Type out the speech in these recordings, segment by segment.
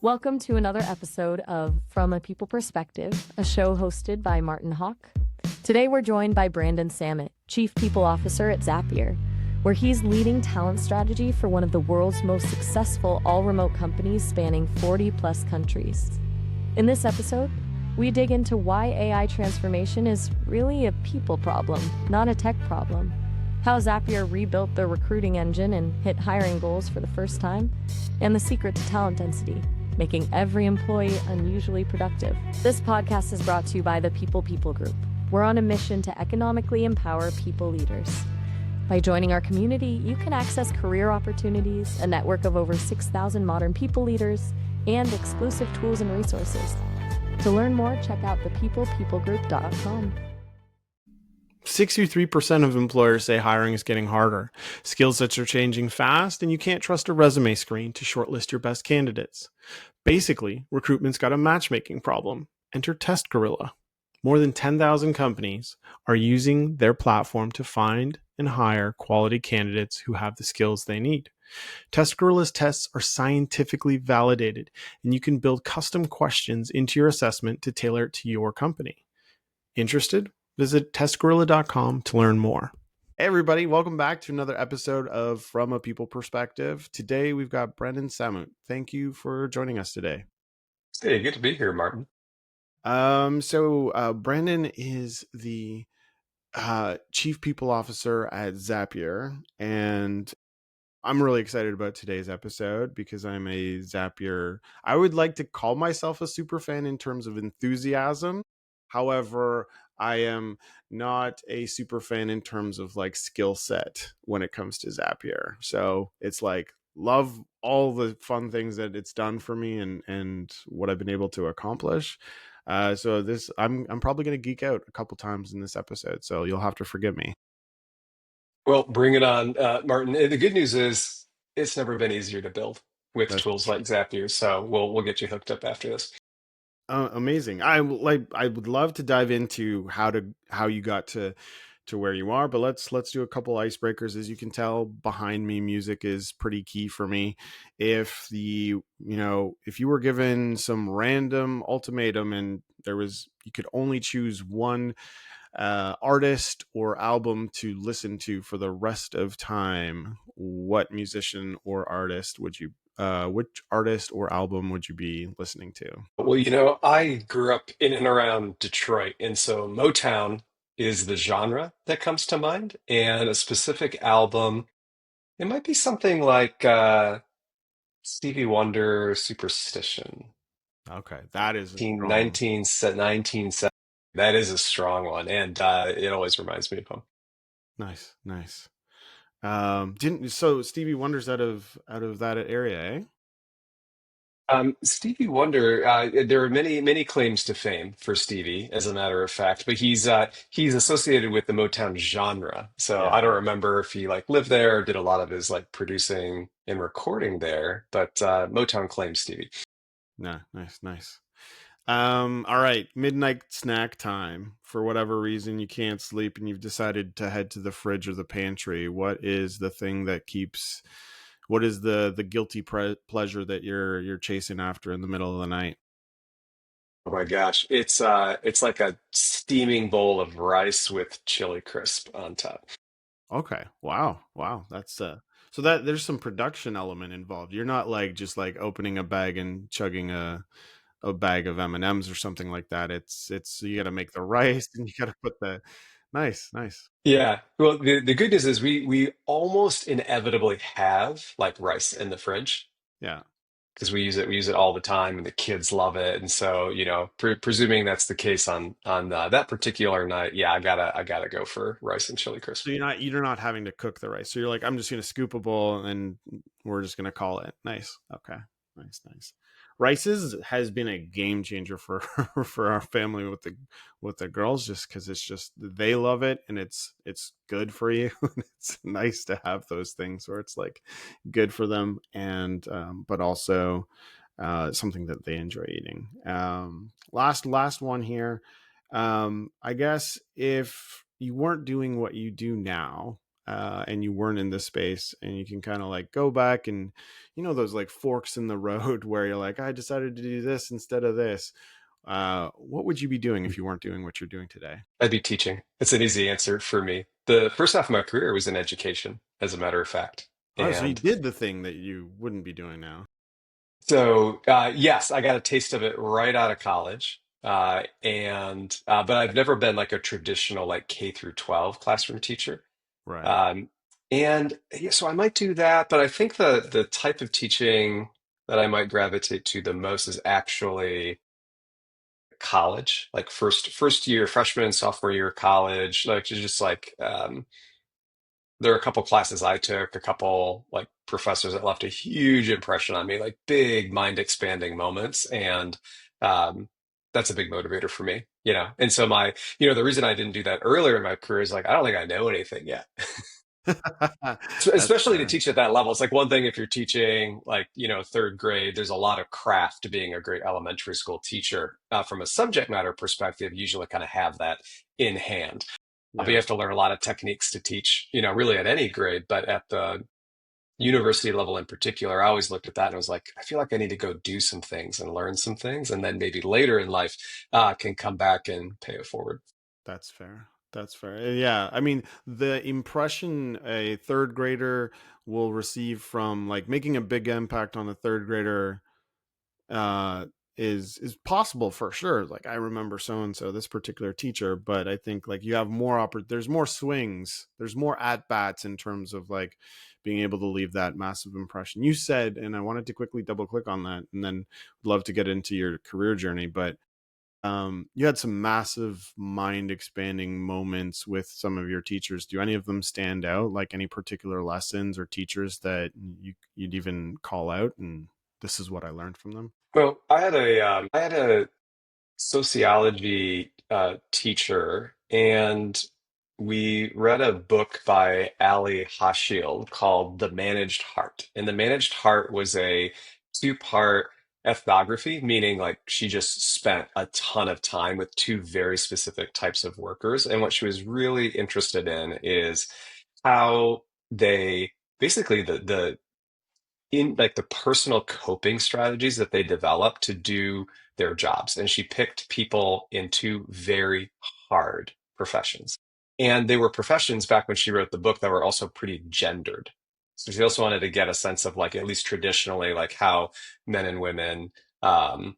Welcome to another episode of From a People Perspective, a show hosted by Martin Hauck. Today we're joined by Brandon Sammut, Chief People Officer at Zapier, where he's leading talent strategy for one of the world's most successful all-remote companies spanning 40-plus countries. In this episode, we dig into why AI transformation is really a people problem, not a tech problem, how Zapier rebuilt their recruiting engine and hit hiring goals for the first time, and the secret to talent density, making every employee unusually productive. This podcast is brought to you by the People Group. We're on a mission to economically empower people leaders. By joining our community, you can access career opportunities, a network of over 6,000 modern people leaders, and exclusive tools and resources. To learn more, check out thepeoplegroup.com. 63% of employers say hiring is getting harder. Skill sets are changing fast, and you can't trust a resume screen to shortlist your best candidates. Basically, recruitment's got a matchmaking problem. Enter Test Gorilla. More than 10,000 companies are using their platform to find and hire quality candidates who have the skills they need. Test Gorilla's tests are scientifically validated, and you can build custom questions into your assessment to tailor it to your company. Interested? Visit testgorilla.com to learn more. Hey everybody, welcome back to another episode of From a People Perspective. Today we've got Brandon Sammut. Thank you for joining us today. Hey, good to be here, Martin. Brandon is the Chief People Officer at Zapier, and I'm really excited about today's episode because I'm a Zapier. I would like to call myself a super fan in terms of enthusiasm. However, I am not a super fan in terms of like skill set when it comes to Zapier. So it's like love all the fun things that it's done for me and what I've been able to accomplish. So I'm probably going to geek out a couple times in this episode. So you'll have to forgive me. Well, bring it on, Martin. The good news is it's never been easier to build with That's tools like Zapier, so we'll get you hooked up after this. Amazing. I would love to dive into how you got to where you are, but let's do a couple icebreakers. As you can tell, behind me, music is pretty key for me. If you were given some random ultimatum and you could only choose one artist or album to listen to for the rest of time, what musician or artist would you which artist or album would you be listening to? Well, I grew up in and around Detroit, and so Motown is the genre that comes to mind, and a specific album. It might be something like Stevie Wonder, Superstition, Okay, that is a strong. 1970. That is a strong one, and it always reminds me of him. Nice. Didn't so Stevie Wonder's out of that area, eh? Stevie Wonder, there are many claims to fame for Stevie, as a matter of fact, but he's associated with the Motown genre. So Yeah. I don't remember if he like lived there or did a lot of his like producing and recording there, but Motown claims Stevie. Nah, nice. All right, midnight snack time. For whatever reason you can't sleep and you've decided to head to the fridge or the pantry. What is the thing that keeps? What is the guilty pleasure that you're chasing after in the middle of the night? Oh my gosh, it's like a steaming bowl of rice with chili crisp on top. Okay. Wow. That's so that there's some production element involved. You're not like just like opening a bag and chugging a bag of M&Ms or something like that. It's you got to make the rice and you got to put the nice. Yeah. Well, the good news is we almost inevitably have like rice in the fridge, Yeah. because we use it all the time and the kids love it, and so presuming that's the case on that particular night, yeah, I gotta go for rice and chili crisp. So you're not having to cook the rice. So you're like, I'm just gonna scoop a bowl and we're just gonna call it. Nice. Okay. Nice. Rices has been a game changer for for our family with the girls, just because it's just they love it and it's good for you. It's nice to have those things where it's like good for them and but also something that they enjoy eating. Last one here. I guess if you weren't doing what you do now, and you weren't in this space, and you can kind of like go back and, those like forks in the road where you're like, I decided to do this instead of this. What would you be doing if you weren't doing what you're doing today? I'd be teaching. It's an easy answer for me. The first half of my career was in education, as a matter of fact. Oh, so you And did the thing that you wouldn't be doing now. so, yes, I got a taste of it right out of college. But I've never been like a traditional like K through 12 classroom teacher. Right. Um, and yeah, so I might do that, but I think the type of teaching that I might gravitate to the most is actually college, like first year, freshman and sophomore year of college, like just like there are a couple classes I took, a couple like professors that left a huge impression on me, like big mind expanding moments. And um, that's a big motivator for me, you know? And so the reason I didn't do that earlier in my career is like, I don't think I know anything yet. So That's especially to fair. teach at that level. It's like one thing if you're teaching like, third grade, there's a lot of craft to being a great elementary school teacher. From a subject matter perspective, you usually kind of have that in hand. But you Yeah. have to learn a lot of techniques to teach, really at any grade, but at the university level in particular, I always looked at that and was like, I feel like I need to go do some things and learn some things, and then maybe later in life can come back and pay it forward. That's fair. That's fair. Yeah. I mean, the impression a third grader will receive from like making a big impact on a third grader uh is possible for sure. Like I remember so and so this particular teacher, but I think like you have there's more swings, there's more at bats in terms of like being able to leave that massive impression. You said, and I wanted to quickly double click on that and then love to get into your career journey, but you had some massive mind expanding moments with some of your teachers. Do any of them stand out, like any particular lessons or teachers that you'd even call out and this is what I learned from them? Well, I had a sociology teacher, and we read a book by Ali Hashiel called The Managed Heart. And The Managed Heart was a two-part ethnography, meaning like she just spent a ton of time with two very specific types of workers. And what she was really interested in is how they basically the in like the personal coping strategies that they develop to do their jobs. And she picked people in two very hard professions. And they were professions back when she wrote the book that were also pretty gendered. So she also wanted to get a sense of like, at least traditionally, like how men and women, um,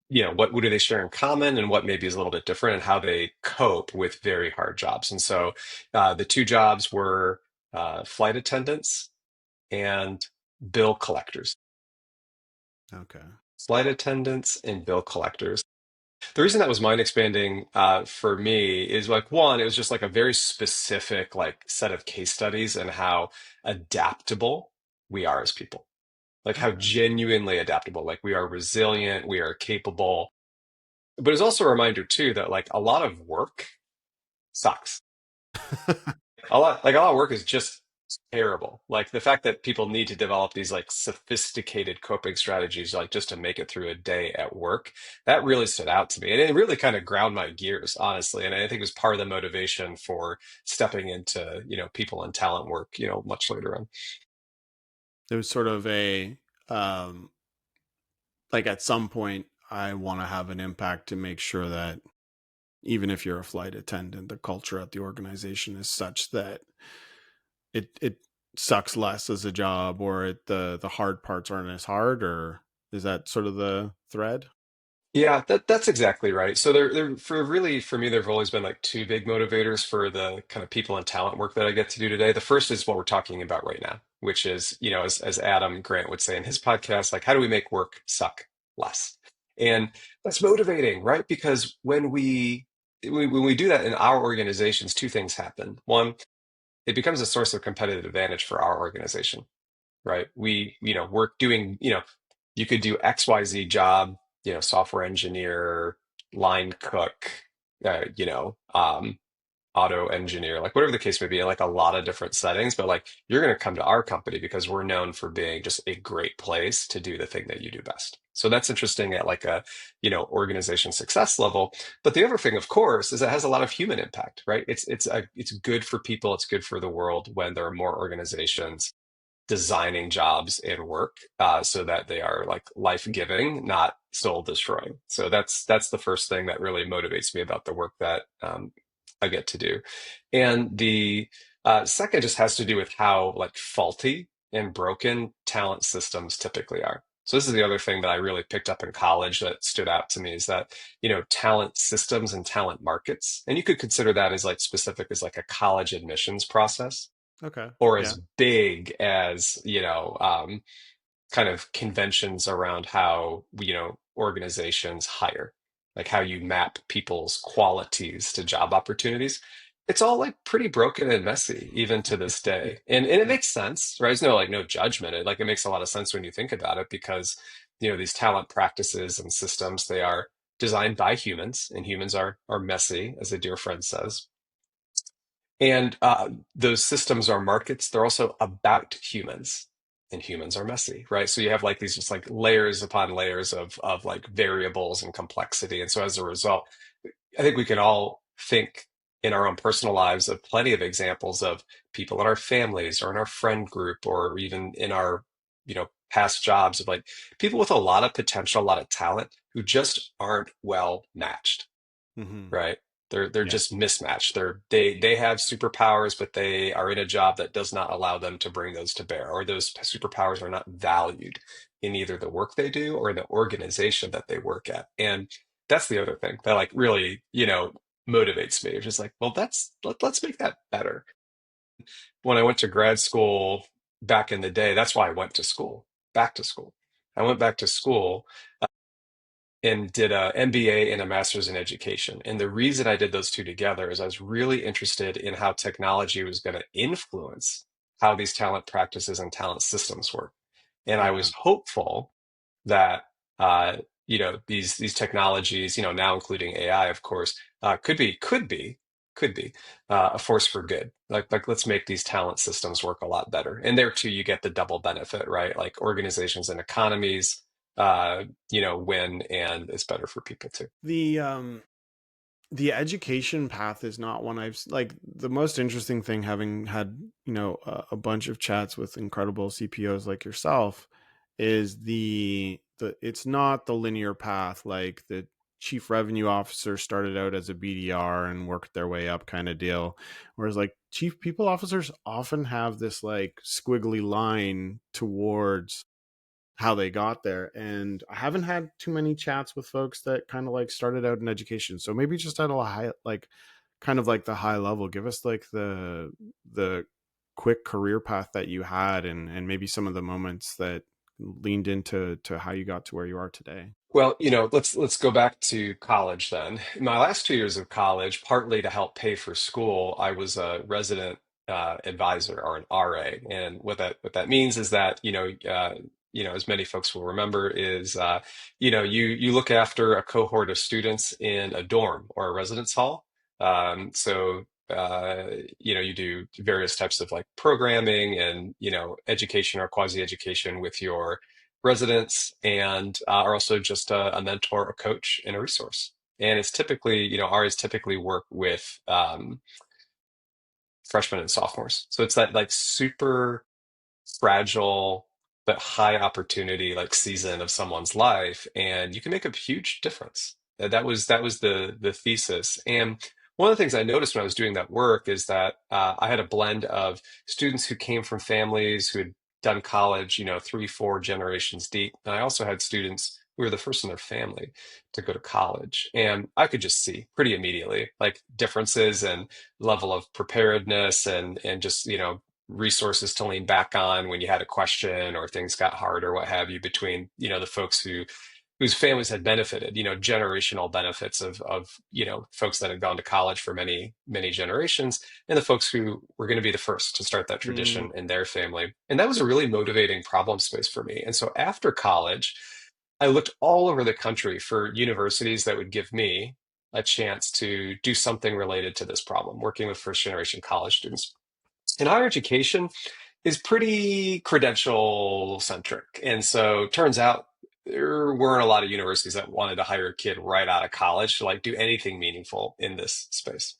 what do they share in common and what maybe is a little bit different and how they cope with very hard jobs. And so the two jobs were flight attendants and bill collectors. Okay. Flight attendants and bill collectors. The reason that was mind expanding for me is like one, it was just like a very specific like set of case studies and how adaptable we are as people. Like how Okay. genuinely adaptable. Like we are resilient, we are capable. But it's also a reminder too that like a lot of work sucks. A lot of work is just terrible. Like the fact that people need to develop these like sophisticated coping strategies, like just to make it through a day at work, that really stood out to me. And it really kind of ground my gears, honestly. And I think it was part of the motivation for stepping into, people and talent work, much later on. It was sort of a um like at some point I want to have an impact to make sure that even if you're a flight attendant, the culture at the organization is such that it sucks less as a job, or the hard parts aren't as hard, or is that sort of the thread? Yeah, that's exactly right. So for me, there've always been like two big motivators for the kind of people and talent work that I get to do today. The first is what we're talking about right now, which is, as Adam Grant would say in his podcast, like how do we make work suck less? And that's motivating, right? Because when we do that in our organizations, two things happen. One, it becomes a source of competitive advantage for our organization, right? We're doing, you could do XYZ job, software engineer, line cook, uh, you know, um, auto engineer, like whatever the case may be, in like a lot of different settings, but like you're going to come to our company because we're known for being just a great place to do the thing that you do best. So that's interesting at like a, organization success level. But the other thing, of course, is it has a lot of human impact, right? It's good for people, it's good for the world when there are more organizations designing jobs and work so that they are like life-giving, not soul-destroying. So that's the first thing that really motivates me about the work that I get to do. And the second just has to do with how like faulty and broken talent systems typically are. So this is the other thing that I really picked up in college that stood out to me is that, talent systems and talent markets, and you could consider that as like specific as like a college admissions process Okay. or Yeah. as big as, kind of conventions around how, organizations hire, like how you map people's qualities to job opportunities. It's all like pretty broken and messy, even to this day. And it Yeah. makes sense, right? There's no like no judgment. It makes a lot of sense when you think about it because, these talent practices and systems, they are designed by humans, and humans are messy, as a dear friend says. And those systems are markets. They're also about humans, and humans are messy, right? So you have like these just like layers upon layers of like variables and complexity. And so as a result, I think we can all think in our own personal lives of plenty of examples of people in our families or in our friend group or even in our, past jobs of like people with a lot of potential, a lot of talent who just aren't well matched, Hmm. right? They're Yeah. just mismatched. They have superpowers, but they are in a job that does not allow them to bring those to bear, or those superpowers are not valued in either the work they do or the organization that they work at. And that's the other thing that like really, motivates me. It's just like, well, let's make that better. When I went to grad school back in the day, that's why I went to school, back to school. I went back to school and did a MBA and a master's in education. And the reason I did those two together is I was really interested in how technology was going to influence how these talent practices and talent systems work. And I Yeah. was hopeful that these technologies, now including AI, of course, could be a force for good. Like let's make these talent systems work a lot better. And there too, you get the double benefit, right? Like organizations and economies, win, and it's better for people too. The education path is not one like the most interesting thing, having had a bunch of chats with incredible CPOs like yourself, is the it's not the linear path, like the chief revenue officer started out as a BDR and worked their way up kind of deal, whereas like chief people officers often have this like squiggly line towards how they got there. And I haven't had too many chats with folks that kind of like started out in education. So maybe just at a high, like kind of like the high level, give us like the quick career path that you had, and maybe some of the moments that leaned into how you got to where you are today. Well, let's go back to college then. In my last 2 years of college, partly to help pay for school, I was a resident advisor or an RA, and what that means is that as many folks will remember is you look after a cohort of students in a dorm or a residence hall. So you do various types of like programming and education or quasi education with your residents, and are also just a mentor, a coach, and a resource. And it's typically, RAs typically work with freshmen and sophomores. So it's that like super fragile but high opportunity like season of someone's life, and you can make a huge difference. That was the thesis. And one of the things I noticed when I was doing that work is that I had a blend of students who came from families who had done college, 3, 4 generations deep, and I also had students who were the first in their family to go to college, and I could just see pretty immediately like differences and level of preparedness and just resources to lean back on when you had a question or things got hard or what have you, between the folks whose families had benefited, generational benefits of folks that had gone to college for many many generations, and the folks who were going to be the first to start that Mm. tradition in their family. And that was a really motivating problem space for me. And so after college, I looked all over the country for universities that would give me a chance to do something related to this problem, working with first generation college students. And higher education is pretty credential centric. And so it turns out there weren't a lot of universities that wanted to hire a kid right out of college to like do anything meaningful in this space,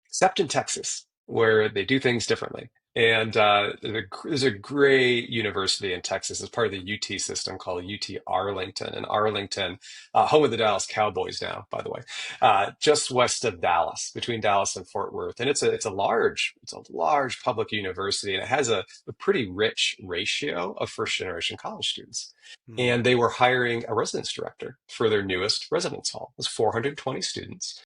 except in Texas, where they do things differently. And there's a great university in Texas as part of the UT system called UT Arlington. And Arlington, home of the Dallas Cowboys now, by the way, just west of Dallas, between Dallas and Fort Worth. And it's a large public university, and it has a pretty rich ratio of first generation college students. Hmm. And they were hiring a residence director for their newest residence hall. It was 420 students.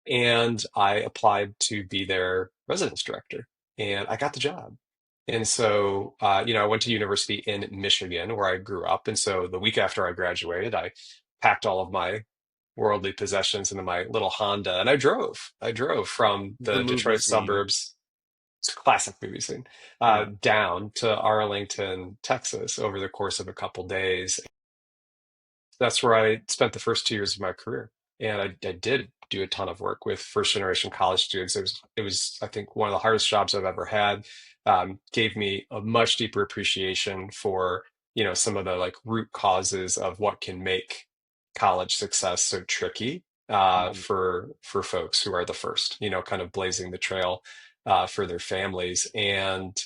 And I applied to be their residence director, and I got the job. And so, I went to university in Michigan, where I grew up. And so, the week after I graduated, I packed all of my worldly possessions into my little Honda, and I drove. I drove from The the movie Detroit scene. suburbs, it's a classic movie scene, Yeah. down to Arlington, Texas, over the course of a couple days. That's where I spent the first 2 years of my career. And I did do a ton of work with first generation college students. It was, I think, one of the hardest jobs I've ever had. Gave me a much deeper appreciation for, some of the like root causes of what can make college success so tricky Mhm. for folks who are the first, kind of blazing the trail for their families. And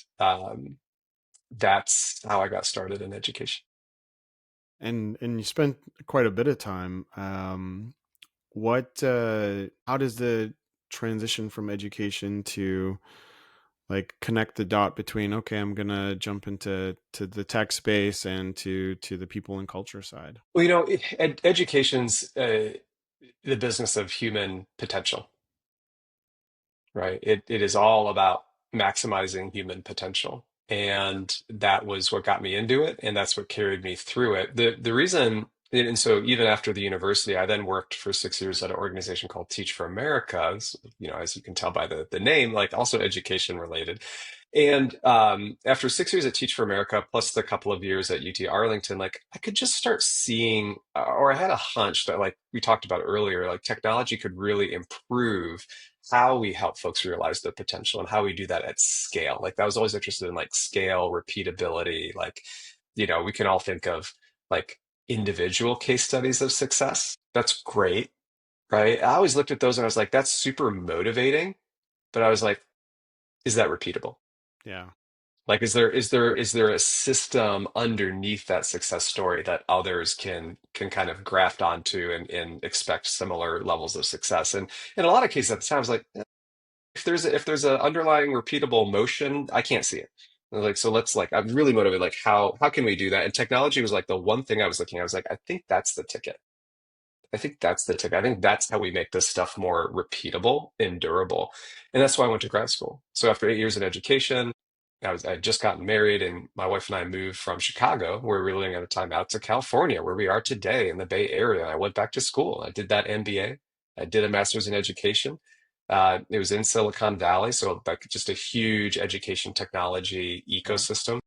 that's how I got started in education. And you spent quite a bit of time. What how does the transition from education to like connect the dot between, okay, I'm gonna jump to the tech space and to the people and culture side? Well, education's the business of human potential, right? It is all about maximizing human potential. And that was what got me into it, and that's what carried me through it. The reason, and so even after the university, I then worked for 6 years at an organization called Teach for America. As you can tell by the name, like also education related. And after 6 years at Teach for America, plus the couple of years at UT Arlington, like I could just start seeing, or I had a hunch that, like we talked about earlier, like technology could really improve how we help folks realize their potential and how we do that at scale. Like I was always interested in like scale, repeatability. Like, we can all think of like individual case studies of success. That's great, right? I always looked at those and I was like, that's super motivating. But I was like, is that repeatable? Yeah. Like, is there a system underneath that success story that others can kind of graft onto and expect similar levels of success? And in a lot of cases at the time, I was like, if there's a underlying repeatable motion, I can't see it. I was like, so let's like, I'm really motivated. Like, how can we do that? And technology was like the one thing I was looking at. I was like, I think that's the ticket. I think that's the ticket. I think that's how we make this stuff more repeatable and durable. And that's why I went to grad school. So after 8 years in education, I had just gotten married, and my wife and I moved from Chicago, where we were living at the time, out to California, where we are today in the Bay Area. I went back to school. I did that MBA. I did a master's in education. It was in Silicon Valley, so like just a huge education technology Yeah. ecosystem.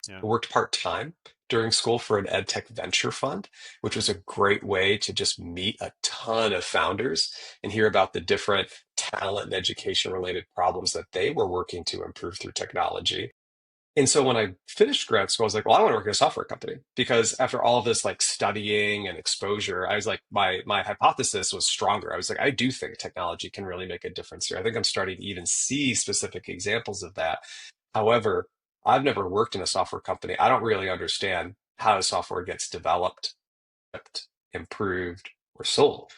Yeah. I worked part-time during school for an ed tech venture fund, which was a great way to just meet a ton of founders and hear about the different talent and education related problems that they were working to improve through technology. And so when I finished grad school, I was like, well, I want to work in a software company, because after all of this like studying and exposure, I was like, my hypothesis was stronger. I was like, I do think technology can really make a difference here. I think I'm starting to even see specific examples of that. However, I've never worked in a software company. I don't really understand how software gets developed, improved, or sold.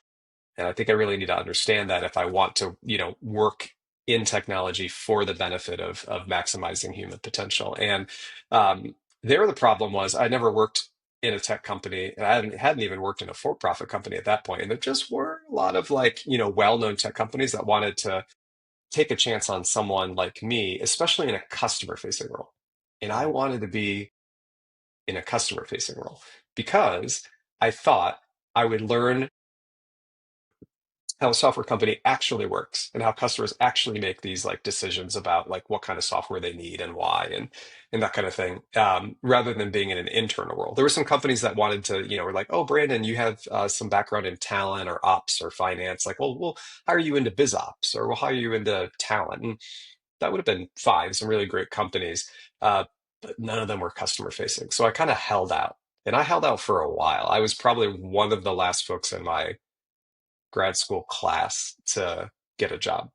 And I think I really need to understand that if I want to, work in technology for the benefit of maximizing human potential. And there, the problem was I never worked in a tech company, and I hadn't even worked in a for-profit company at that point. And there just were a lot of like, well-known tech companies that wanted to take a chance on someone like me, especially in a customer-facing role. And I Right. wanted to be in a customer-facing role because I thought I would learn how a software company actually works and how customers actually make these like decisions about like what kind of software they need and why and that kind of thing, rather than being in an internal role. There were some companies that wanted to, were like, oh, Brandon, you have some background in talent or ops or finance. Like, well, we'll hire you into biz ops or we'll hire you into talent. And that would have been fine, some really great companies, but none of them were customer facing. So I kind of held out. And I held out for a while. I was probably one of the last folks in my grad school class to get a job.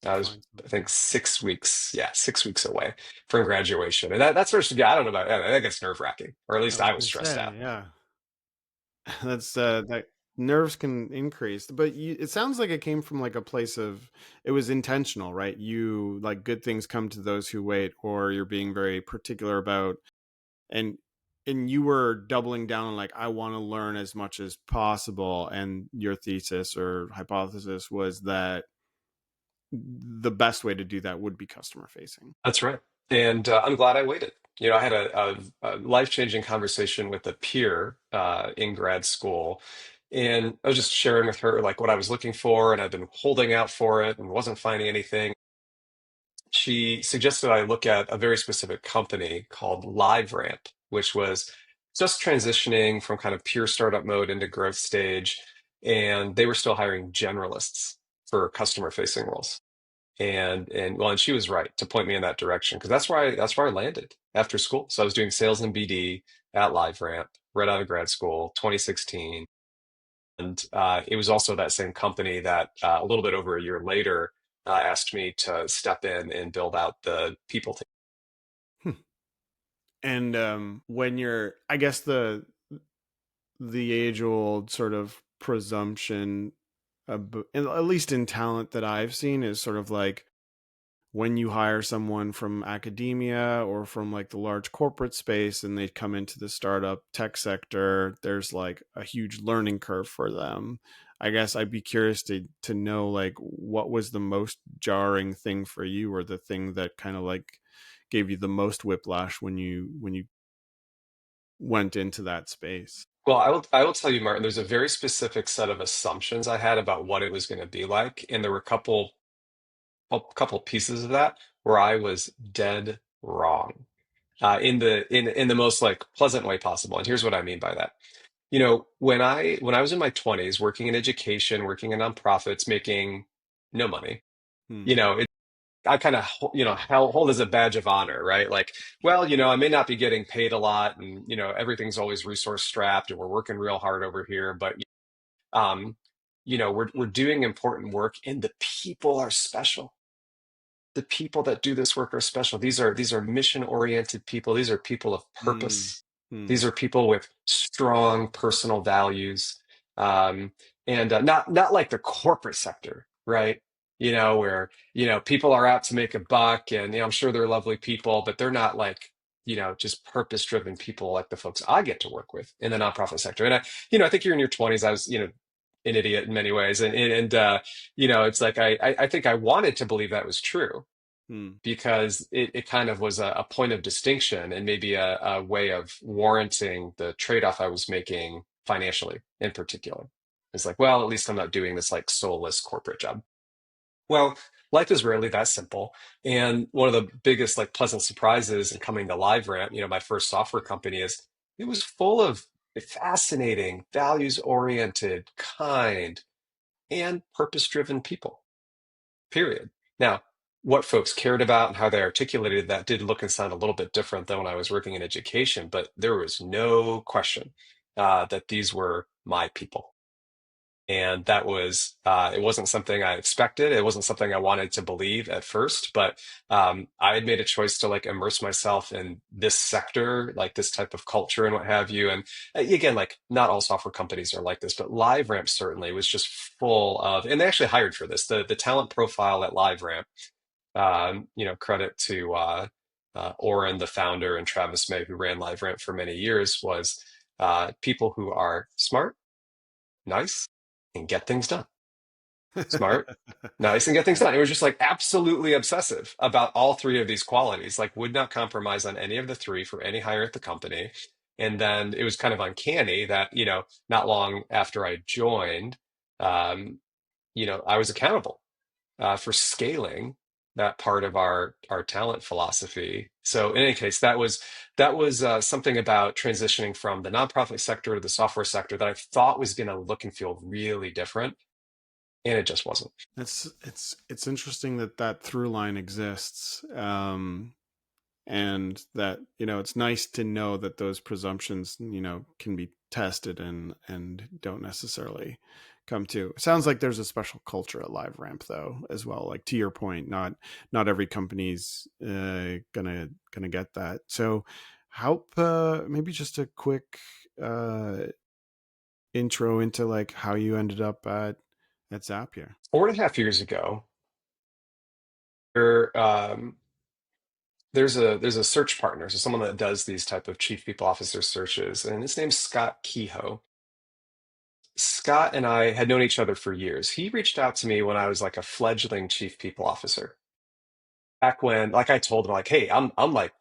I was, Find I something. think, 6 weeks, yeah, 6 weeks away from graduation. And that sort of, I don't know about that gets nerve wracking, or at I least was I was gonna stressed say, out. yeah. That's that nerves can increase, but it sounds like it came from like a place of it was intentional, right? You like good things come to those who wait, or you're being very particular about and you were doubling down on like I want to learn as much as possible, and your thesis or hypothesis was that the best way to do that would be customer facing. That's right. And I'm glad I waited. I had a life-changing conversation with a peer in grad school. And I was just sharing with her like what I was looking for, and I've been holding out for it and wasn't finding anything. She suggested I look at a very specific company called LiveRamp, which was just transitioning from kind of pure startup mode into growth stage. And they were still hiring generalists for customer facing roles. And she was right to point me in that direction because that's where I landed after school. So I was doing sales and BD at LiveRamp right out of grad school, 2016. And it was also that same company that a little bit over a year later asked me to step in and build out the people team. Hmm. And when you're, I guess the age old sort of presumption, at least in talent that I've seen, is sort of like when you hire someone from academia or from like the large corporate space and they come into the startup tech sector, there's like a huge learning curve for them. I guess I'd be curious to know like what was the most jarring thing for you, or the thing that kind of like gave you the most whiplash when you went into that space. Well, I will tell you, Martin, there's a very specific set of assumptions I had about what it was going to be like, and there were a couple pieces of that where I was dead wrong in the most like pleasant way possible. And here's what I mean by that. When I was in my 20s, working in education, working in nonprofits, making no money, Hmm. I kind of hold as a badge of honor, right? Like, well, I may not be getting paid a lot, and everything's always resource strapped, and we're working real hard over here, but um, we're doing important work, and the people are special. The people that do this work are special. These are mission oriented people. These are people of Hmm. purpose. Hmm. These are people with strong personal values, um, and not like the corporate sector, right? Where people are out to make a buck, and I'm sure they're lovely people, but they're not like just purpose driven people like the folks I get to work with in the nonprofit sector. And I think you're in your 20s. I was an idiot in many ways, and it's like I think I wanted to believe that was true Hmm. because it kind of was a point of distinction and maybe a way of warranting the trade-off I was making financially in particular. It's like, well, at least I'm not doing this like soulless corporate job. Well, life is rarely that simple. And one of the biggest like pleasant surprises in coming to LiveRamp, my first software company, is it was full of fascinating, values-oriented, kind, and purpose-driven people, period. Now, what folks cared about and how they articulated that did look and sound a little bit different than when I was working in education, but there was no question that these were my people. And that was, it wasn't something I expected. It wasn't something I wanted to believe at first, but I had made a choice to like immerse myself in this sector, like this type of culture and what have you. And again, like not all software companies are like this, but LiveRamp certainly was just full of, and they actually hired for this. The talent profile at LiveRamp, credit to Oren, the founder, and Travis May, who ran LiveRamp for many years, was people who are smart, nice, and get things done. Smart, nice, and get things done. It was just like absolutely obsessive about all three of these qualities, like would not compromise on any of the three for any hire at the company. And then it was kind of uncanny that, not long after I joined, um, I was accountable for scaling that part of our talent philosophy. So in any case, that was something about transitioning from the nonprofit sector to the software sector that I thought was going to look and feel really different, and it just wasn't. It's interesting that that through line exists, and that it's nice to know that those presumptions can be tested and don't necessarily come to. It sounds like there's a special culture at LiveRamp though as well. Like to your point, not every company's gonna get that. So how maybe just a quick intro into like how you ended up at Zapier. 4.5 years ago, there, there's a search partner, so someone that does these type of chief people officer searches, and his name's Scott Kehoe. Scott and I had known each other for years. He reached out to me when I was like a fledgling chief people officer. Back when, like I told him, like, hey, I'm like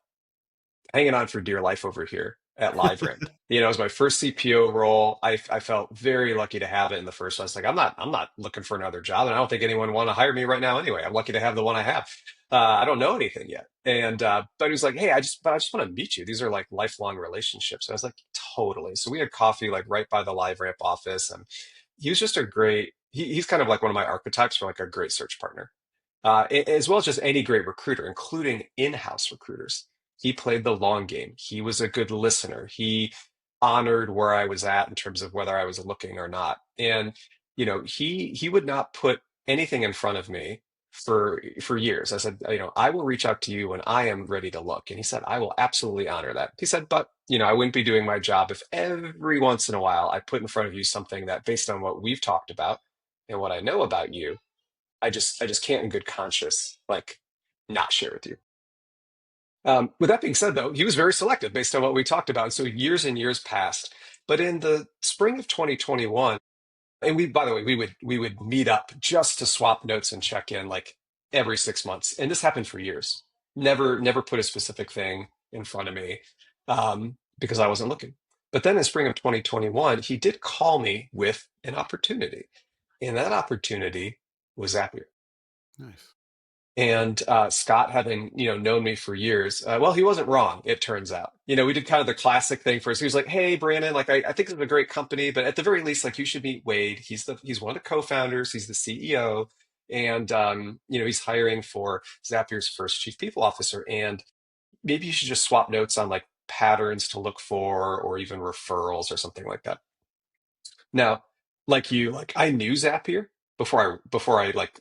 hanging on for dear life over here at LiveRamp. It was my first CPO role. I felt very lucky to have it in the first place. Like I'm not looking for another job, and I don't think anyone want to hire me right now anyway. I'm lucky to have the one I have. I don't know anything yet, and but he was like, hey, I just want to meet you. These are like lifelong relationships. And I was like, totally. So we had coffee like right by the LiveRamp office, and he was just a great. He's kind of like one of my archetypes for like a great search partner, as well as just any great recruiter, including in-house recruiters. He played the long game. He was a good listener. He honored where I was at in terms of whether I was looking or not. And he would not put anything in front of me for years. I said, I will reach out to you when I am ready to look. And he said, I will absolutely honor that. He said, but I wouldn't be doing my job if every once in a while I put in front of you something that based on what we've talked about and what I know about you, I just can't in good conscience like not share with you. With that being said, though, he was very selective based on what we talked about. So years and years passed. But in the spring of 2021, and by the way, we would meet up just to swap notes and check in like every 6 months. And this happened for years. Never put a specific thing in front of me because I wasn't looking. But then in spring of 2021, he did call me with an opportunity. And that opportunity was Zapier. Nice. And Scott, having known me for years, well, he wasn't wrong. It turns out, we did kind of the classic thing first. He was like, "Hey, Brandon, like I think it's a great company, but at the very least, like you should meet Wade. He's one of the co-founders. He's the CEO, and he's hiring for Zapier's first chief people officer. And maybe you should just swap notes on like patterns to look for, or even referrals or something like that." Now, like I knew Zapier before I like,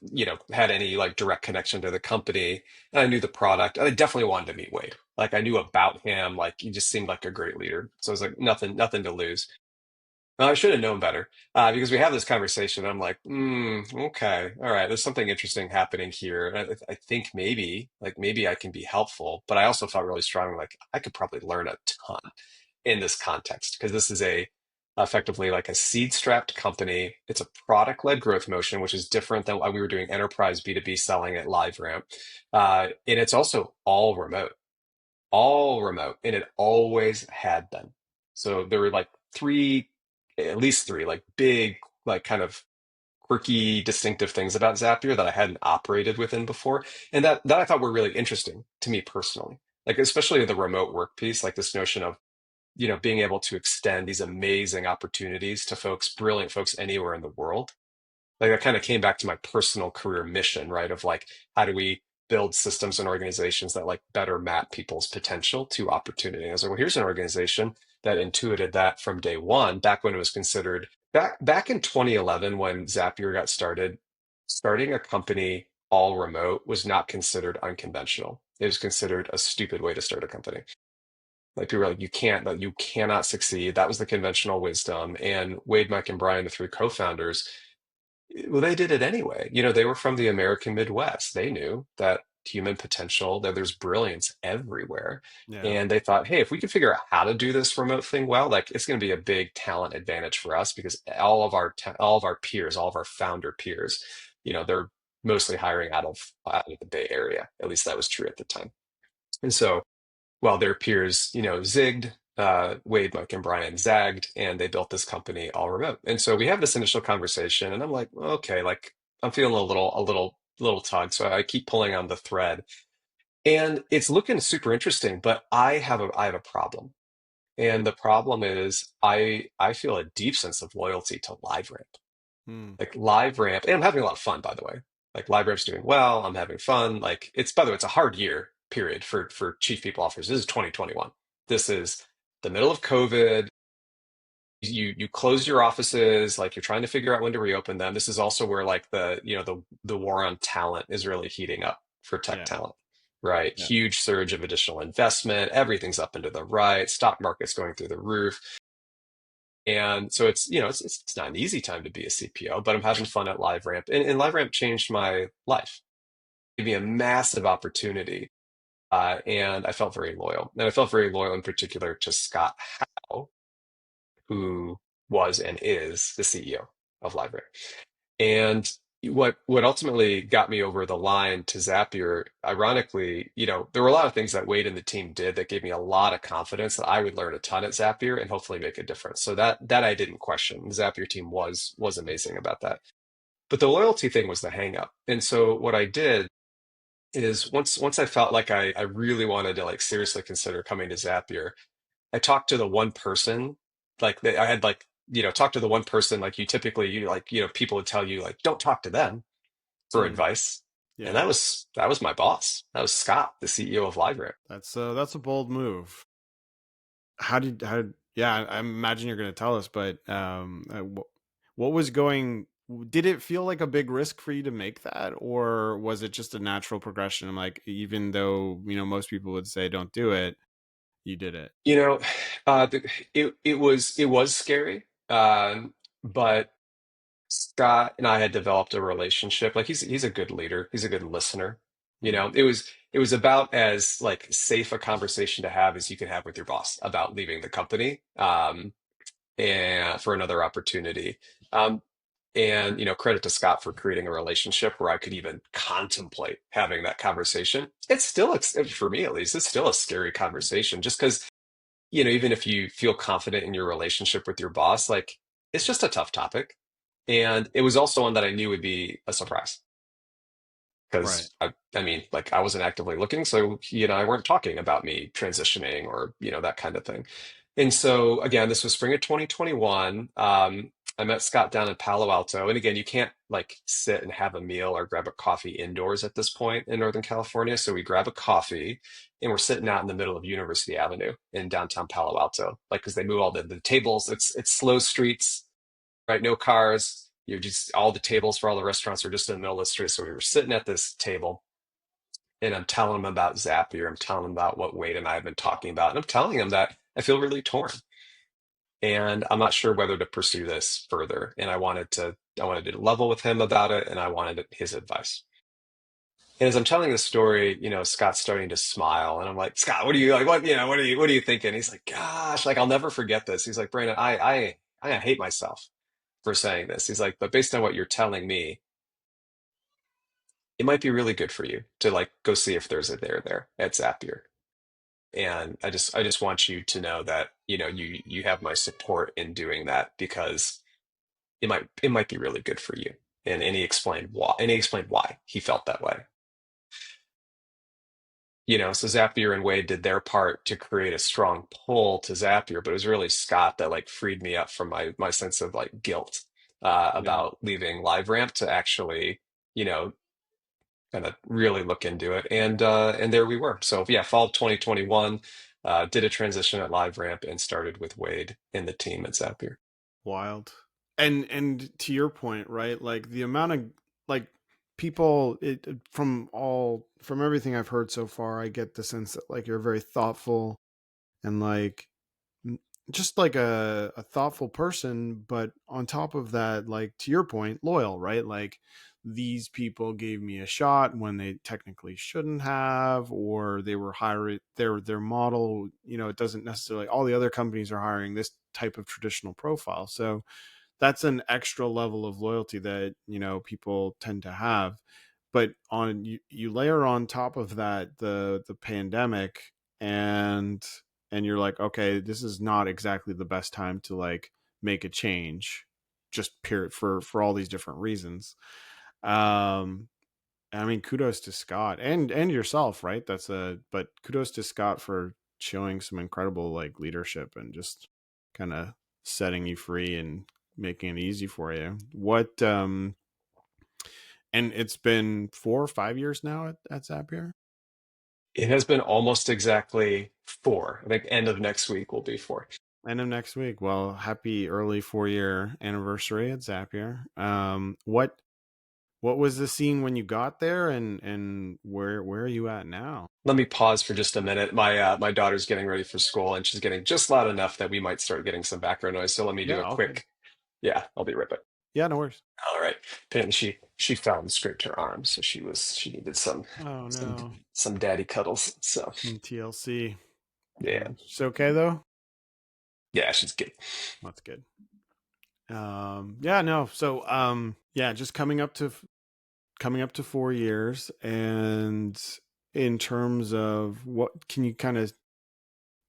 had any like direct connection to the company. And I knew the product. I definitely wanted to meet Wade. Like I knew about him. Like he just seemed like a great leader. So I was like, nothing to lose. Well, I should have known better because we have this conversation. I'm like, okay, all right. There's something interesting happening here. And I think maybe I can be helpful. But I also felt really strongly like I could probably learn a ton in this context because this is a effectively like a seed strapped company. It's a product led growth motion, which is different than what we were doing enterprise B2B selling at LiveRamp. And it's also all remote, and it always had been. So there were like at least three, like big, like kind of quirky, distinctive things about Zapier that I hadn't operated within before, and that I thought were really interesting to me personally. Like especially the remote work piece, like this notion of being able to extend these amazing opportunities to folks, brilliant folks anywhere in the world. Like that kind of came back to my personal career mission, right? Of like, how do we build systems and organizations that like better map people's potential to opportunity? And I was like, well, here's an organization that intuited that from day one, back when it was considered back in 2011 when Zapier got started, starting a company all remote was not considered unconventional. It was considered a stupid way to start a company. Like people were like, you cannot succeed. That was the conventional wisdom. And Wade, Mike, and Brian, the three co-founders, well, they did it anyway. They were from the American Midwest. They knew that human potential, that there's brilliance everywhere. Yeah. And they thought, hey, if we can figure out how to do this remote thing well, like it's going to be a big talent advantage for us because all of our peers, all of our founder peers, they're mostly hiring out of the Bay Area. At least that was true at the time. And so while their peers, zigged, Wade, Mike, and Brian zagged, and they built this company all remote. And so we have this initial conversation, and I'm like, okay, like I'm feeling a little tugged, so I keep pulling on the thread, and it's looking super interesting. But I have a problem, and the problem is I feel a deep sense of loyalty to LiveRamp. Hmm. Like LiveRamp, and I'm having a lot of fun, by the way. Like LiveRamp's doing well. I'm having fun. Like it's, by the way, it's a hard year period for chief people officers. This is 2021. This is the middle of COVID. You closed your offices, like you're trying to figure out when to reopen them. This is also where like the war on talent is really heating up for tech Yeah. talent, right? Yeah. Huge surge of additional investment. Everything's up and to the right. Stock market's going through the roof. And so it's not an easy time to be a CPO, but I'm having fun at LiveRamp. And LiveRamp changed my life. Gave me a massive opportunity. And I felt very loyal. And I felt very loyal in particular to Scott Howe, who was and is the CEO of LiveRamp. And what ultimately got me over the line to Zapier, ironically, there were a lot of things that Wade and the team did that gave me a lot of confidence that I would learn a ton at Zapier and hopefully make a difference. So that I didn't question. The Zapier team was amazing about that. But the loyalty thing was the hang up. And so what I did is once I felt like I really wanted to like seriously consider coming to Zapier, I talked to the one person, I had like, talked to the one person like people would tell you like, don't talk to them for Hmm. advice. And Yeah. that was my boss. That was Scott, the CEO of LiveRamp. That's a bold move. Yeah, I imagine you're going to tell us, but what was going, did it feel like a big risk for you to make that, or was it just a natural progression? Like, even though, most people would say don't do it, you did it. You know, it was scary, but Scott and I had developed a relationship. Like he's a good leader. He's a good listener. Hmm. It was about as like safe a conversation to have as you can have with your boss about leaving the company. And for another opportunity. Um, and credit to Scott for creating a relationship where I could even contemplate having that conversation. It's still, for me at least, it's still a scary conversation, just because even if you feel confident in your relationship with your boss, like it's just a tough topic. And it was also one that I knew would be a surprise Right. because I mean, like I wasn't actively looking, so he and I weren't talking about me transitioning or that kind of thing. And so again, this was spring of 2021. I met Scott down in Palo Alto, and again, you can't like sit and have a meal or grab a coffee indoors at this point in Northern California. So we grab a coffee, and we're sitting out in the middle of University Avenue in downtown Palo Alto, like because they move all the tables. It's slow streets, right? No cars. You're just all the tables for all the restaurants are just in the middle of the street. So we were sitting at this table and I'm telling him about Zapier. I'm telling him about what Wade and I have been talking about. And I'm telling him that I feel really torn and I'm not sure whether to pursue this further. And I wanted to level with him about it and I wanted his advice. And as I'm telling the story, Scott's starting to smile, and I'm like, Scott, what are you like? What are you thinking? He's like, gosh, like I'll never forget this. He's like, Brandon, I hate myself for saying this. He's like, but based on what you're telling me, it might be really good for you to like go see if there's a there at Zapier. And I just want you to know that, you have my support in doing that because it might be really good for you. And he explained why he felt that way. So Zapier and Wade did their part to create a strong pull to Zapier, but it was really Scott that like freed me up from my sense of like guilt Yeah. about leaving LiveRamp to actually, you know, kind of really look into it. And there we were. So yeah, fall of 2021, did a transition at LiveRamp and started with Wade in the team at Zapier. Wild. And to your point, right? Like the amount of like people from everything I've heard so far, I get the sense that like you're very thoughtful and like just like a thoughtful person, but on top of that, like to your point, loyal, right? Like these people gave me a shot when they technically shouldn't have, or they were hiring their model, it doesn't necessarily, all the other companies are hiring this type of traditional profile. So that's an extra level of loyalty that people tend to have. But on you layer on top of that the pandemic, and you're like, okay, this is not exactly the best time to like make a change, just period, for all these different reasons. Um, I mean, kudos to Scott and yourself, right? But kudos to Scott for showing some incredible like leadership and just kind of setting you free and making it easy for you. What And it's been 4 or 5 years now at Zapier. It has been almost exactly 4. I think end of next week will be 4. End of next week. Well, happy early 4 year anniversary at Zapier. What was the scene when you got there, and where are you at now? Let me pause for just a minute. My daughter's getting ready for school, and she's getting just loud enough that we might start getting some background noise. So let me do Yeah, a all good. quick. Yeah, I'll be right back. Yeah, no worries. All right. Apparently she fell and scraped her arm, so she needed Oh some no, some daddy cuddles. So some TLC. yeah, It's okay though. yeah, she's good. That's good. Yeah, no. So, yeah, just coming up to 4 years, and in terms of what can you kind of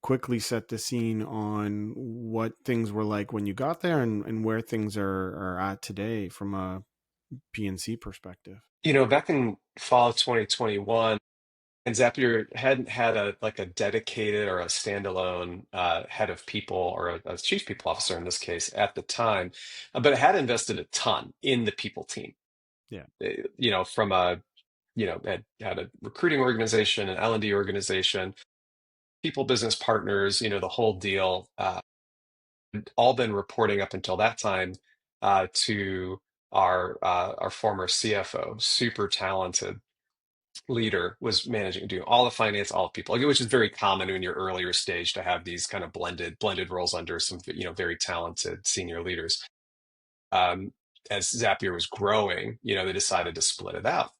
quickly set the scene on what things were like when you got there, and where things are at today from a PNC perspective? Back in fall of 2021, and Zapier hadn't had a dedicated or a standalone head of people or a chief people officer in this case at the time, but it had invested a ton in the people team. Yeah. From a had a recruiting organization, an L&D organization, people business partners, the whole deal. All been reporting up until that time to our former CFO, super talented leader, was managing doing all the finance, all the people, like, which is very common in your earlier stage to have these kind of blended roles under some very talented senior leaders. Um, as Zapier was growing, they decided to split it out.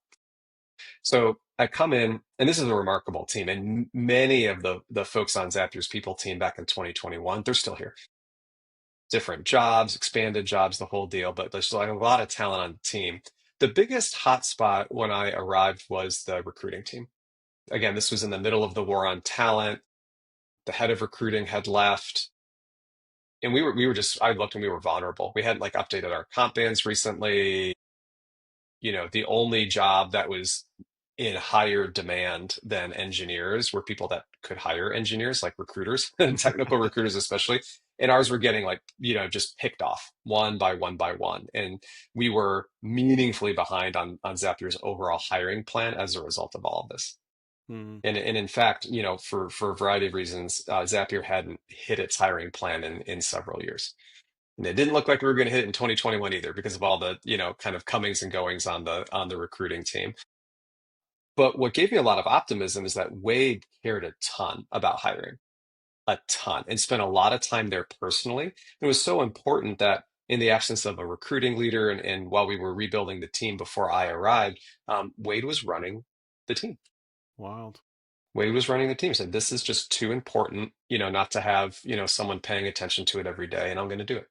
So I come in, and this is a remarkable team, and many of the folks on Zapier's people team back in 2021, they're still here. Different jobs, expanded jobs, the whole deal, but there's like a lot of talent on the team. The biggest hotspot when I arrived was the recruiting team. Again, this was in the middle of the war on talent. The head of recruiting had left, and we were just, I looked and we were vulnerable. We hadn't like updated our comp bands recently. The only job that was in higher demand than engineers were people that could hire engineers, like recruiters, and technical recruiters especially. And ours were getting like, just picked off one by one by one. And we were meaningfully behind on Zapier's overall hiring plan as a result of all of this. Hmm. And in fact, for a variety of reasons, Zapier hadn't hit its hiring plan in several years. And it didn't look like we were going to hit it in 2021 either because of all the, kind of comings and goings on the recruiting team. But what gave me a lot of optimism is that Wade cared a ton about hiring, a ton, and spent a lot of time there personally. It was so important that in the absence of a recruiting leader and while we were rebuilding the team before I arrived, Wade was running the team. Wild. Wade was running the team. Said this is just too important, not to have, someone paying attention to it every day, and I'm going to do it.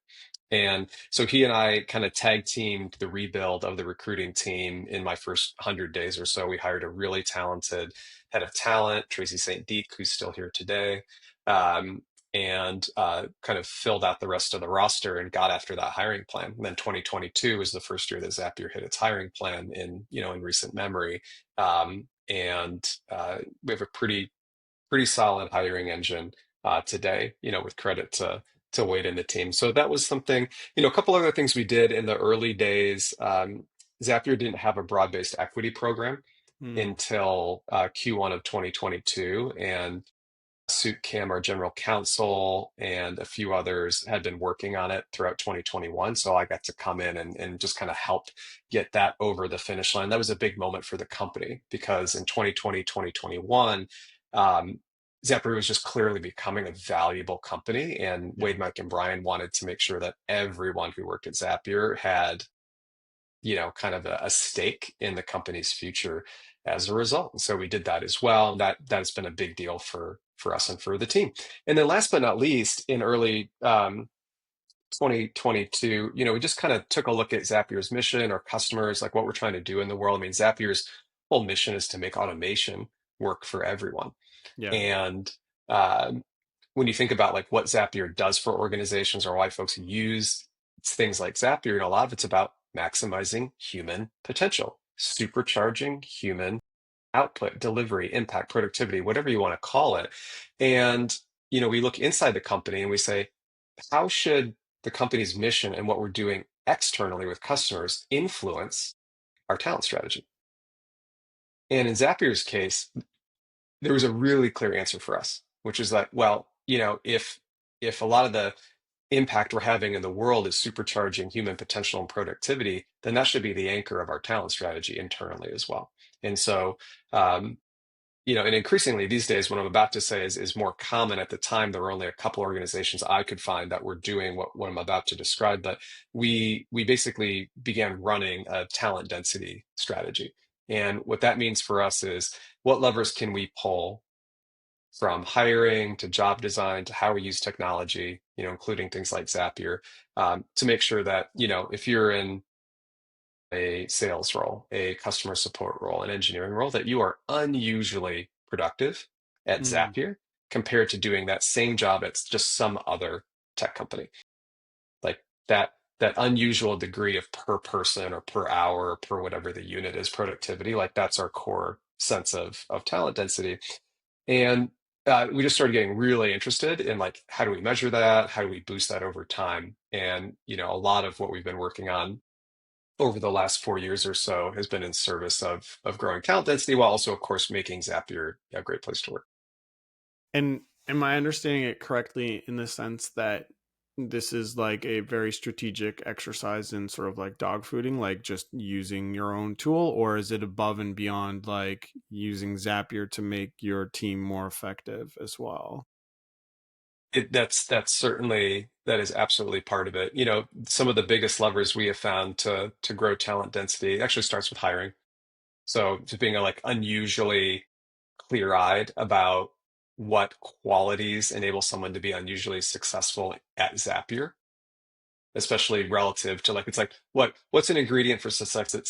And so he and I kind of tag teamed the rebuild of the recruiting team in my first 100 days or so. We hired a really talented head of talent, Tracy St. Deek, who's still here today, and kind of filled out the rest of the roster and got after that hiring plan. And then 2022 was the first year that Zapier hit its hiring plan in recent memory. And we have a pretty solid hiring engine today, with credit to Wade and the team. So that was something, a couple other things we did in the early days. Zapier didn't have a broad-based equity program Hmm. until Q1 of 2022. And Suit Cam, our general counsel, and a few others had been working on it throughout 2021. So I got to come in and just kind of help get that over the finish line. That was a big moment for the company because in 2020, 2021, Zapier was just clearly becoming a valuable company. And Yeah. Wade, Mike, and Brian wanted to make sure that everyone who worked at Zapier had kind of a stake in the company's future as a result. And so we did that as well. That's been a big deal for us and for the team. And then last but not least, in early 2022, we just kind of took a look at Zapier's mission, our customers, like what we're trying to do in the world. I mean, Zapier's whole mission is to make automation work for everyone. Yeah. And when you think about like what Zapier does for organizations or why folks use things like Zapier, a lot of it's about maximizing human potential, supercharging human output, delivery, impact, productivity, whatever you want to call it. And, we look inside the company and we say, how should the company's mission and what we're doing externally with customers influence our talent strategy? And in Zapier's case, there was a really clear answer for us, which is that, well, if a lot of the impact we're having in the world is supercharging human potential and productivity, then that should be the anchor of our talent strategy internally as well. And so, um, and increasingly these days, what I'm about to say is more common. At the time, there were only a couple organizations I could find that were doing what I'm about to describe. But we basically began running a talent density strategy. And what that means for us is what levers can we pull from hiring to job design to how we use technology, including things like Zapier, to make sure that, if you're in a sales role, a customer support role, an engineering role, that you are unusually productive at Mm. Zapier compared to doing that same job at just some other tech company. Like that unusual degree of per person or per hour or per whatever the unit is productivity, like that's our core sense of talent density. And we just started getting really interested in like, how do we measure that? How do we boost that over time? And, a lot of what we've been working on over the last 4 years or so has been in service of growing talent density while also, of course, making Zapier a great place to work. And am I understanding it correctly in the sense that this is like a very strategic exercise in sort of like dog fooding, like just using your own tool, or is it above and beyond like using Zapier to make your team more effective as well? That's certainly, that is absolutely part of it. Some of the biggest levers we have found to grow talent density actually starts with hiring. So just being like unusually clear-eyed about what qualities enable someone to be unusually successful at Zapier, especially relative to like, it's like what's an ingredient for success at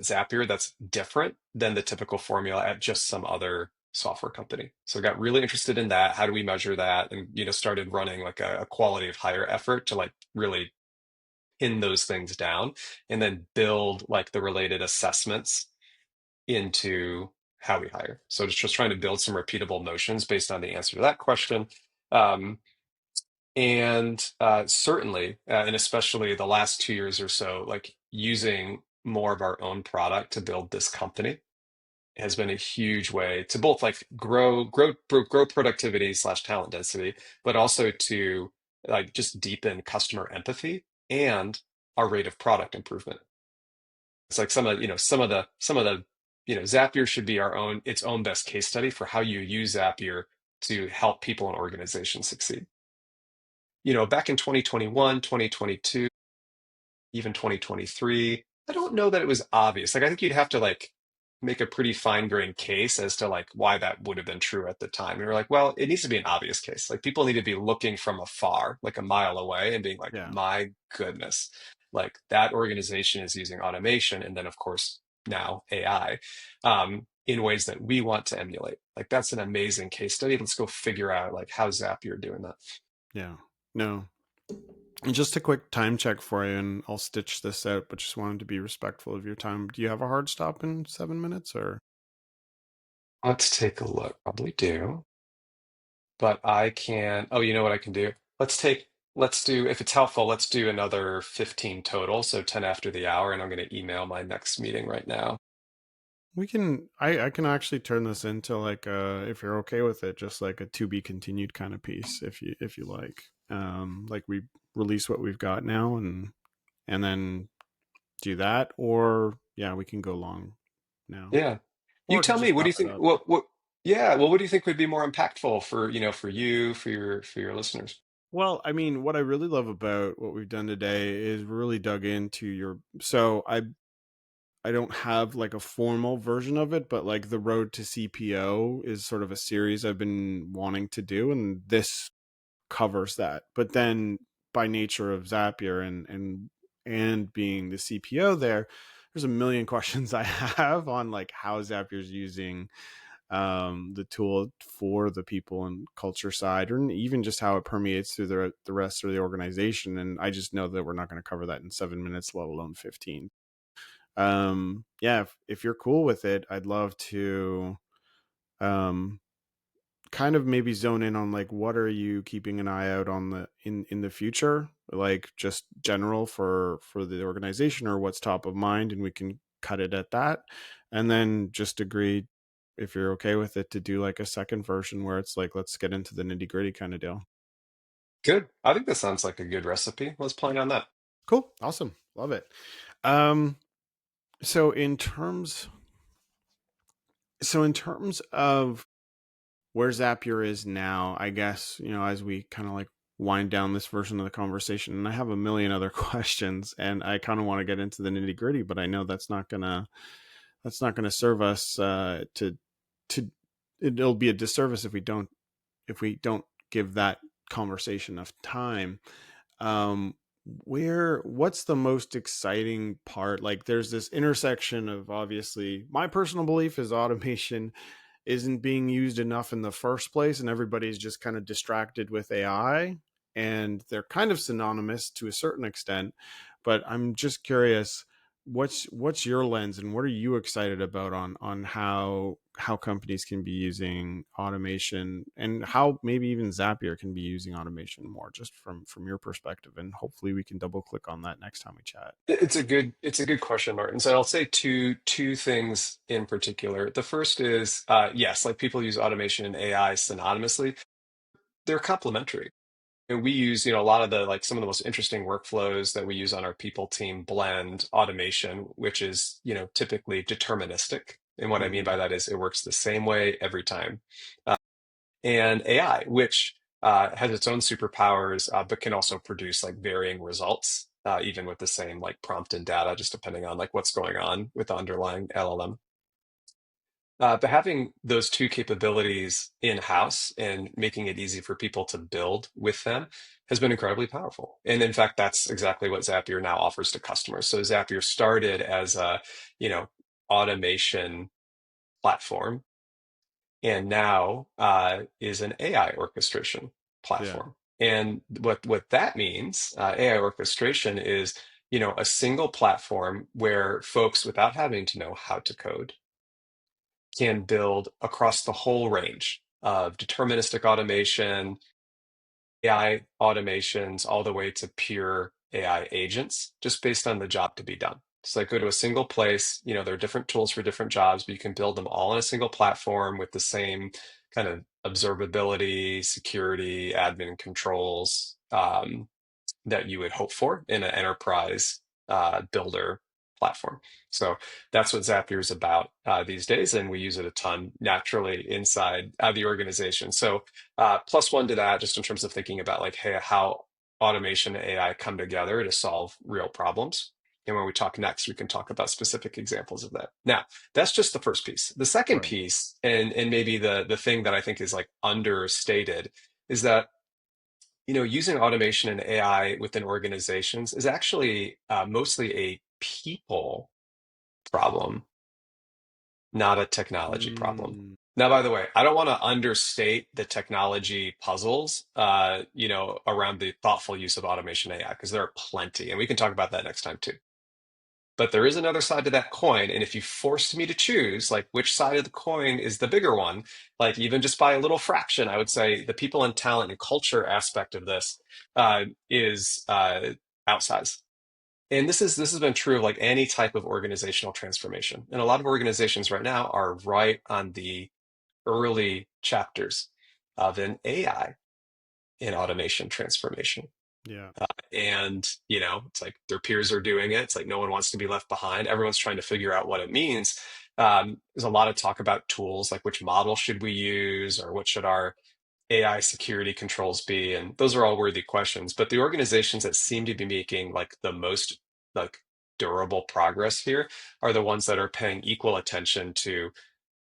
Zapier that's different than the typical formula at just some other software company. So I got really interested in that. How do we measure that? And started running like a quality of hire effort to like really pin those things down and then build like the related assessments into how we hire. So just trying to build some repeatable motions based on the answer to that question. Um, and certainly, and especially the last 2 years or so, like using more of our own product to build this company has been a huge way to both like grow productivity slash talent density, but also to like just deepen customer empathy and our rate of product improvement. It's like some of the Zapier should be its own best case study for how you use Zapier to help people and organizations succeed. Back in 2021, 2022, even 2023, I don't know that it was obvious. Like I think you'd have to like make a pretty fine-grained case as to like why that would have been true at the time. And you're like, well, it needs to be an obvious case. Like people need to be looking from afar, like a mile away, and being like, Yeah. my goodness, like that organization is using automation, and then of course now AI, in ways that we want to emulate. Like that's an amazing case study. Let's go figure out like how Zapier doing that. Yeah. No. And just a quick time check for you, and I'll stitch this out, but just wanted to be respectful of your time. Do you have a hard stop in 7 minutes or? Let's take a look. Probably do. But I can, oh, you know what I can do? Let's do, if it's helpful, let's do another 15 total. So 10 after the hour, and I'm going to email my next meeting right now. I can actually turn this into like if you're okay with it, just like a to be continued kind of piece if you like we release what we've got now and then do that, or yeah, we can go long now, Yeah. You or to tell me, just what do wrap you it think? up. Yeah, well, what do you think would be more impactful for, for you, for your listeners? Well, I mean, what I really love about what we've done today is really dug into so I don't have like a formal version of it, but like the road to CPO is sort of a series I've been wanting to do, and this covers that. But then by nature of Zapier and being the CPO there's a million questions I have on like how Zapier's using the tool for the people and culture side, or even just how it permeates through the rest of the organization. And I just know that we're not going to cover that in 7 minutes, let alone 15. Yeah, if you're cool with it, I'd love to um, kind of maybe zone in on like what are you keeping an eye out on in the future, like just general for the organization, or what's top of mind, and we can cut it at that, and then just agree, if you're okay with it, to do like a second version where it's like let's get into the nitty gritty kind of deal. Good. I think that sounds like a good recipe. Let's plan on that. Cool, awesome, love it. um so in terms of where Zapier is now, I guess, as we kind of like wind down this version of the conversation, and I have a million other questions, and I kind of want to get into the nitty gritty, but I know that's not gonna serve us to it'll be a disservice if we don't give that conversation enough time. um what's the most exciting part? Like, there's this intersection of, obviously, my personal belief is automation isn't being used enough in the first place, and everybody's just kind of distracted with AI, and they're kind of synonymous to a certain extent. But I'm just curious, what's your lens, and what are you excited about on how companies can be using automation, and how maybe even Zapier can be using automation more, just from your perspective? And hopefully we can double click on that next time we chat. It's a good question, Martin. So I'll say two things in particular. The first is yes, like people use automation and AI synonymously. They're complementary. And we use, a lot of the like some of the most interesting workflows that we use on our people team blend automation, which is, typically deterministic. And what I mean by Mm, that is it works the same way every time. And AI, which has its own superpowers, but can also produce like varying results, even with the same like prompt and data, just depending on like what's going on with the underlying LLM. But having those two capabilities in-house and making it easy for people to build with them has been incredibly powerful. And in fact, that's exactly what Zapier now offers to customers. So Zapier started as a, you know, automation platform, and now is an AI orchestration yeah. platform. And what that means, AI orchestration is, a single platform where folks, without having to know how to code, can build across the whole range of deterministic automation, AI automations, all the way to pure AI agents, just based on the job to be done. So I go to a single place, there are different tools for different jobs, but you can build them all in a single platform with the same kind of observability, security, admin controls, that you would hope for in an enterprise builder platform. So that's what Zapier is about these days, and we use it a ton naturally inside the organization. So plus one to that, just in terms of thinking about like, hey, how automation and AI come together to solve real problems. And when we talk next, we can talk about specific examples of that. Now, that's just the first piece. The second Right. piece, and maybe the thing that I think is like understated, is that using automation and AI within organizations is actually mostly a people problem, not a technology problem. Mm, Now, by the way, I don't want to understate the technology puzzles, around the thoughtful use of automation AI, because there are plenty, and we can talk about that next time too. But there is another side to that coin. And if you forced me to choose, like which side of the coin is the bigger one, like even just by a little fraction, I would say the people and talent and culture aspect of this is outsized. And this has been true of like any type of organizational transformation. And a lot of organizations right now are right on the early chapters of an AI and automation transformation. yeah. And it's like their peers are doing it. It's like no one wants to be left behind. Everyone's trying to figure out what it means. There's a lot of talk about tools, like which model should we use, or what should our AI security controls be, and those are all worthy questions. But the organizations that seem to be making like the most like durable progress here are the ones that are paying equal attention to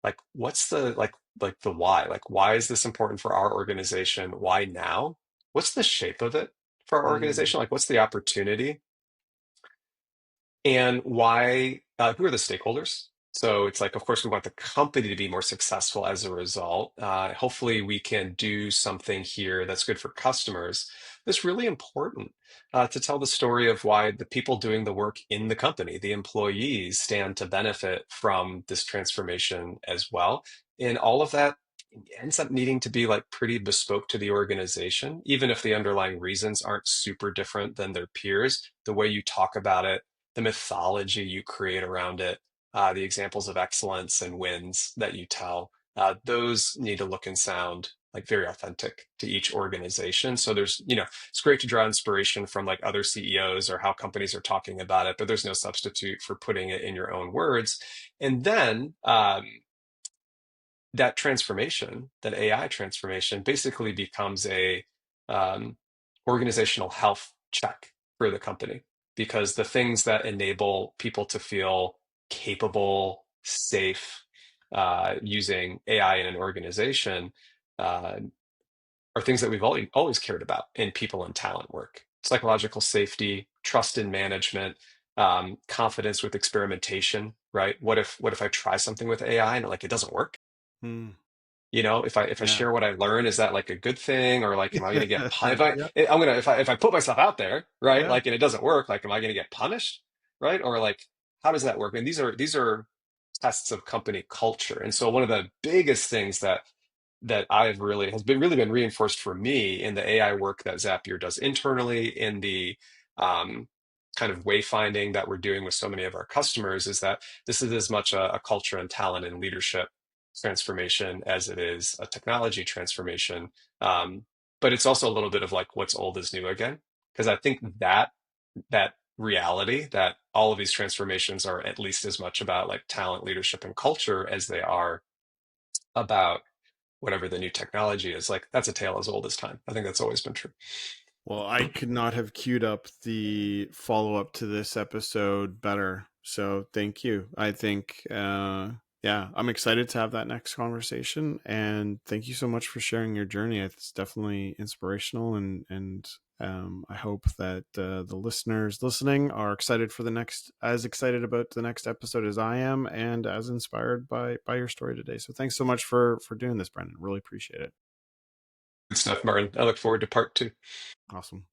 like what's the like the why, like why is this important for our organization, why now, what's the shape of it for our Mm, organization, like what's the opportunity, and why, who are the stakeholders. So it's like, of course, we want the company to be more successful as a result. Hopefully, we can do something here that's good for customers. That's really important to tell the story of why the people doing the work in the company, the employees, stand to benefit from this transformation as well. And all of that ends up needing to be like pretty bespoke to the organization, even if the underlying reasons aren't super different than their peers. The way you talk about it, the mythology you create around it, the examples of excellence and wins that you tell, those need to look and sound like very authentic to each organization. So there's, it's great to draw inspiration from like other CEOs or how companies are talking about it, but there's no substitute for putting it in your own words. And then that transformation, that AI transformation, basically becomes a organizational health check for the company, because the things that enable people to feel capable, safe, using AI in an organization uh, are things that we've always cared about in people and talent work. Psychological safety, trust in management, confidence with experimentation, right? What if I try something with AI and like it doesn't work? Hmm. If I Yeah. share what I learn, is that like a good thing, or like am I going to get punished? Yeah. If I put myself out there, right? Yeah. Like and it doesn't work, like am I going to get punished, right? Or like how does that work? And these are tests of company culture. And so one of the biggest things that I've really has been really been reinforced for me in the AI work that Zapier does internally, in the um, kind of wayfinding that we're doing with so many of our customers, is that this is as much a culture and talent and leadership transformation as it is a technology transformation. Um, but it's also a little bit of like what's old is new again, because I think that reality that all of these transformations are at least as much about like talent, leadership, and culture as they are about whatever the new technology is. Like that's a tale as old as time. I think that's always been true. Well, I could not have queued up the follow up to this episode better. So thank you. I think, yeah, I'm excited to have that next conversation. And thank you so much for sharing your journey. It's definitely inspirational, and I hope that the listeners listening are excited for as excited about the next episode as I am, and as inspired by your story today. So thanks so much for doing this, Brendan. Really appreciate it. Good stuff, Martin. I look forward to part two. Awesome.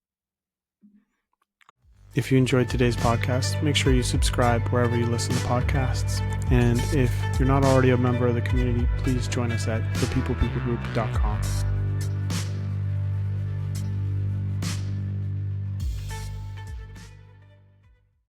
If you enjoyed today's podcast, make sure you subscribe wherever you listen to podcasts. And if you're not already a member of the community, please join us at thepeoplepeoplegroup.com.